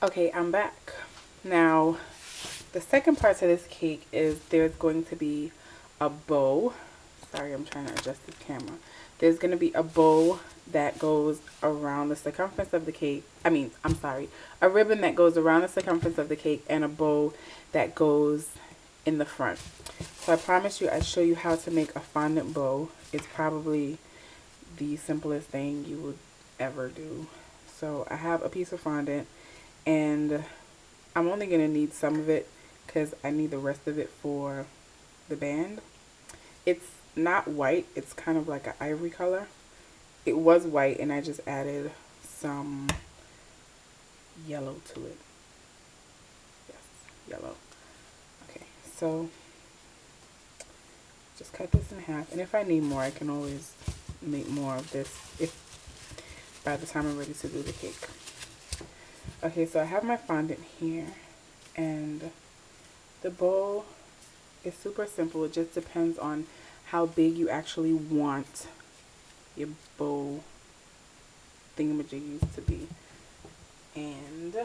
Okay, I'm back. Now, the second part to this cake is there's going to be a bow. Sorry, I'm trying to adjust this camera. There's going to be a bow that goes around the circumference of the cake. I'm sorry, a ribbon that goes around the circumference of the cake and a bow that goes in the front. So I promise you, I show you how to make a fondant bow. It's probably the simplest thing you would ever do. So I have a piece of fondant and I'm only going to need some of it because I need the rest of it for the band. It's not white, it's kind of like an ivory color. It was white and I just added some yellow to it. Yes, yellow. Okay, so just cut this in half. And if I need more, I can always make more of this if by the time I'm ready to do the cake. Okay, so I have my fondant here and the bowl is super simple. It just depends on how big you actually want your bowl thingamajiggies to be. And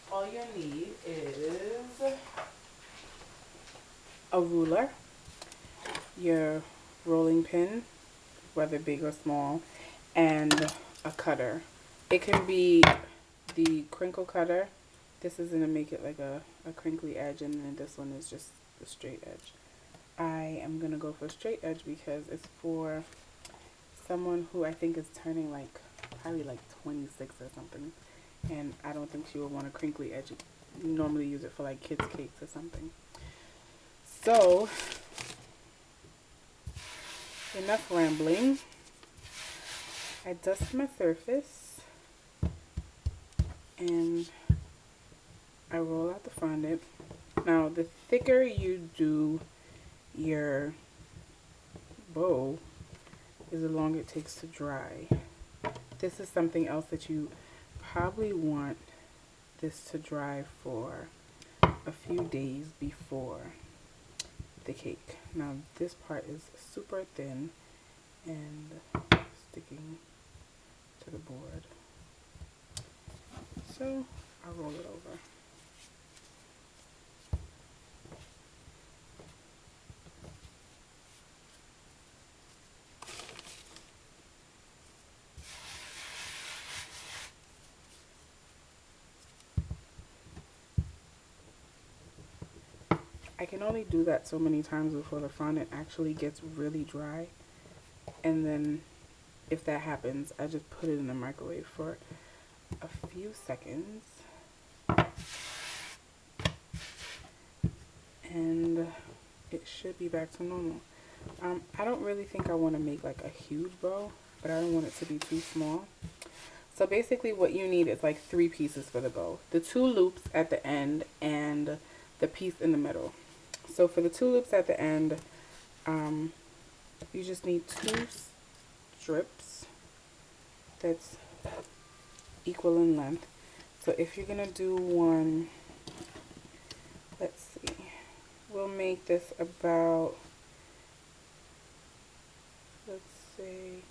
all you need is a ruler, your rolling pin, whether big or small, and a cutter. It can be the crinkle cutter. This is going to make it like a crinkly edge, and then this one is just the straight edge. I am going to go for straight edge because it's for someone who I think is turning like probably like 26 or something, and I don't think she would want a crinkly edge. You normally use it for like kids cakes or something. So enough rambling. I dust my surface and I roll out the fondant. Now the thicker you do your bow is the longer it takes to dry. This is something else that you probably want this to dry for a few days before the cake. Now this part is super thin and sticking to the board. So I'll roll it over. I can only do that so many times before the fondant actually gets really dry. And then if that happens, I just put it in the microwave for a few seconds. And it should be back to normal. I don't really think I want to make like a huge bow, but I don't want it to be too small. So basically what you need is like 3 pieces for the bow. The 2 loops at the end and the piece in the middle. So for the 2 loops at the end, you just need 2 strips that's equal in length. So if you're going to do one, let's see, we'll make this about, let's say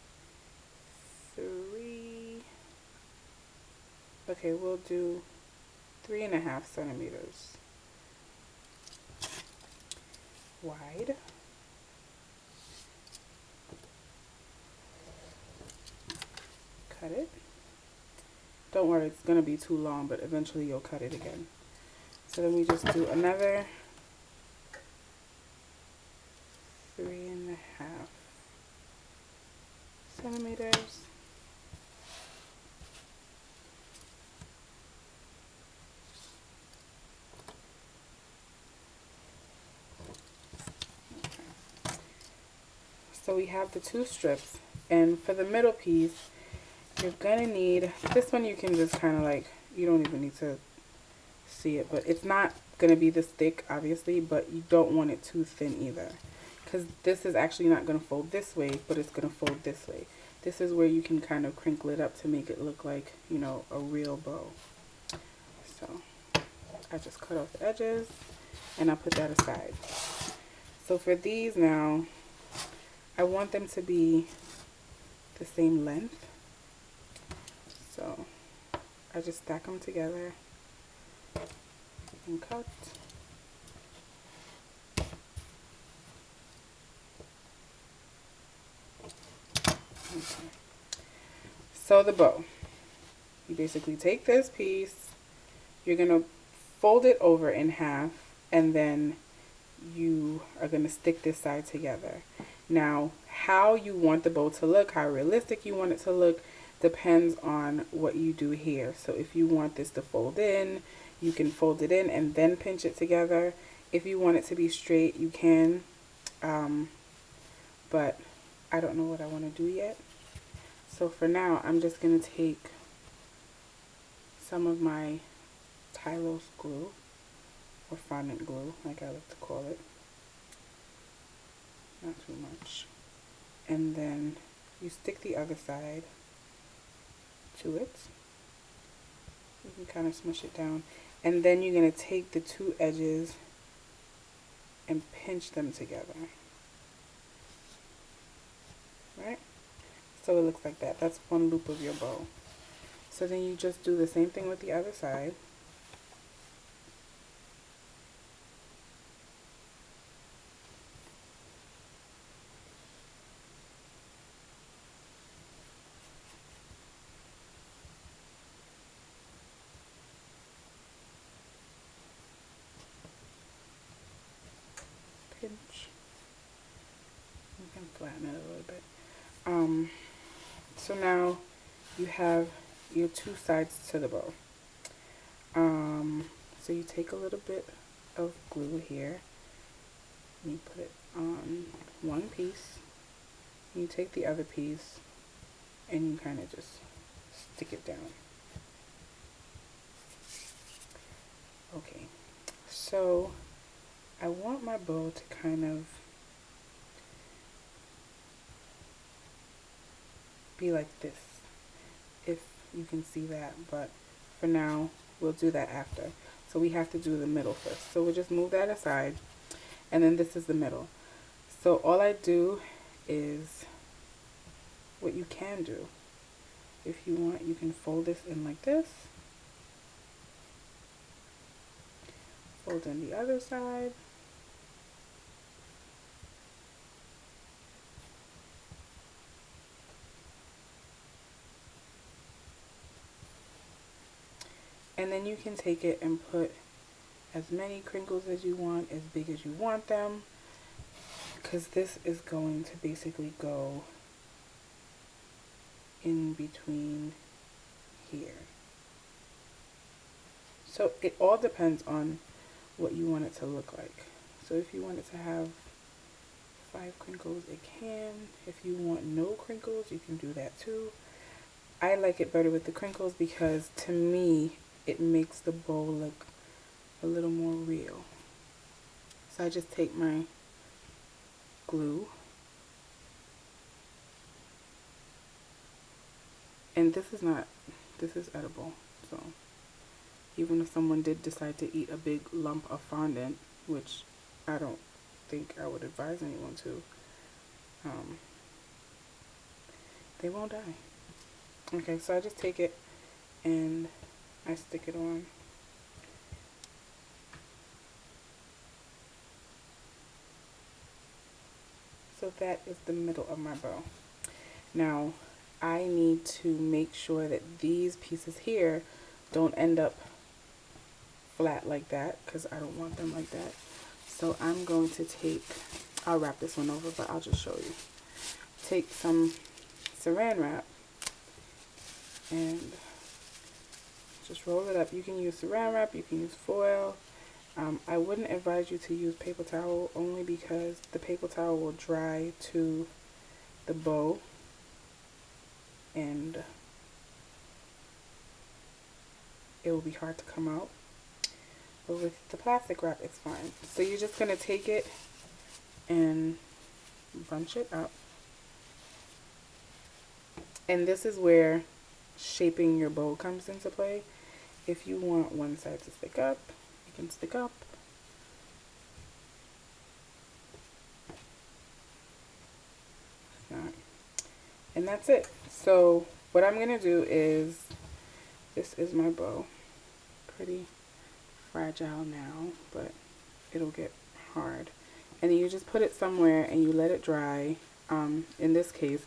3, okay, we'll do 3.5 centimeters wide. Cut it. Don't worry, it's going to be too long, but eventually you'll cut it again. So then we just do another 3.5 centimeters. So we have the 2 strips, and for the middle piece, you're gonna need, this one you can just kind of like, you don't even need to see it, but it's not gonna be this thick, obviously, but you don't want it too thin either, because this is actually not gonna fold this way, but it's gonna fold this way. This is where you can kind of crinkle it up to make it look like, you know, a real bow. So I just cut off the edges and I put that aside. So for these now, I want them to be the same length. So I just stack them together and cut. Okay. So the bow, you basically take this piece, you're going to fold it over in half, and then you are going to stick this side together. Now, how you want the bow to look, how realistic you want it to look, depends on what you do here. So if you want this to fold in, you can fold it in and then pinch it together. If you want it to be straight, you can, but I don't know what I want to do yet. So for now, I'm just going to take some of my Tylose glue, or fondant glue, like I like to call it. Not too much. And then you stick the other side to it. You can kind of smush it down. And then you're going to take the two edges and pinch them together. Right? So it looks like that. That's one loop of your bow. So then you just do the same thing with the other side. Pinch. You can flatten it a little bit. So now you have your two sides to the bow. So you take a little bit of glue here, and you put it on one piece, and you take the other piece, and you kind of just stick it down. Okay, so I want my bow to kind of be like this, if you can see that, but for now we'll do that after. So we have to do the middle first. So we'll just move that aside, and then this is the middle. So all I do is what you can do. If you want, you can fold this in like this. Fold in the other side. And then you can take it and put as many crinkles as you want, as big as you want them, because this is going to basically go in between here. So it all depends on what you want it to look like. So if you want it to have 5 crinkles, it can. If you want no crinkles, you can do that too. I like it better with the crinkles because to me it makes the bow look a little more real. So I just take my glue, and this is edible, so even if someone did decide to eat a big lump of fondant, which I don't think I would advise anyone to, they won't die. Okay, so I just take it and I stick it on. So that is the middle of my bow. Now I need to make sure that these pieces here don't end up flat like that, because I don't want them like that. So I'm going to take, I'll wrap this one over, but I'll just show you. Take some saran wrap and just roll it up. You can use saran wrap, you can use foil. I wouldn't advise you to use paper towel, only because the paper towel will dry to the bow and it will be hard to come out. But with the plastic wrap, it's fine. So you're just going to take it and bunch it up. And this is where shaping your bow comes into play. If you want one side to stick up, you can stick up. And that's it. So what I'm going to do is, this is my bow. Pretty fragile now, but it'll get hard. And then you just put it somewhere and you let it dry. In this case,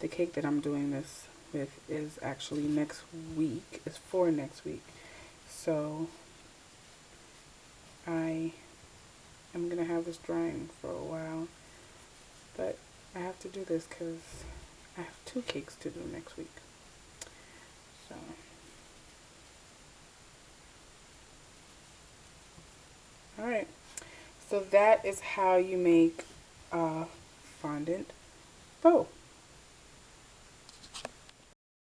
the cake that I'm doing this with is actually next week. It's for next week. So I am going to have this drying for a while. But I have to do this because I have 2 cakes to do next week. So alright. So that is how you make a fondant bow.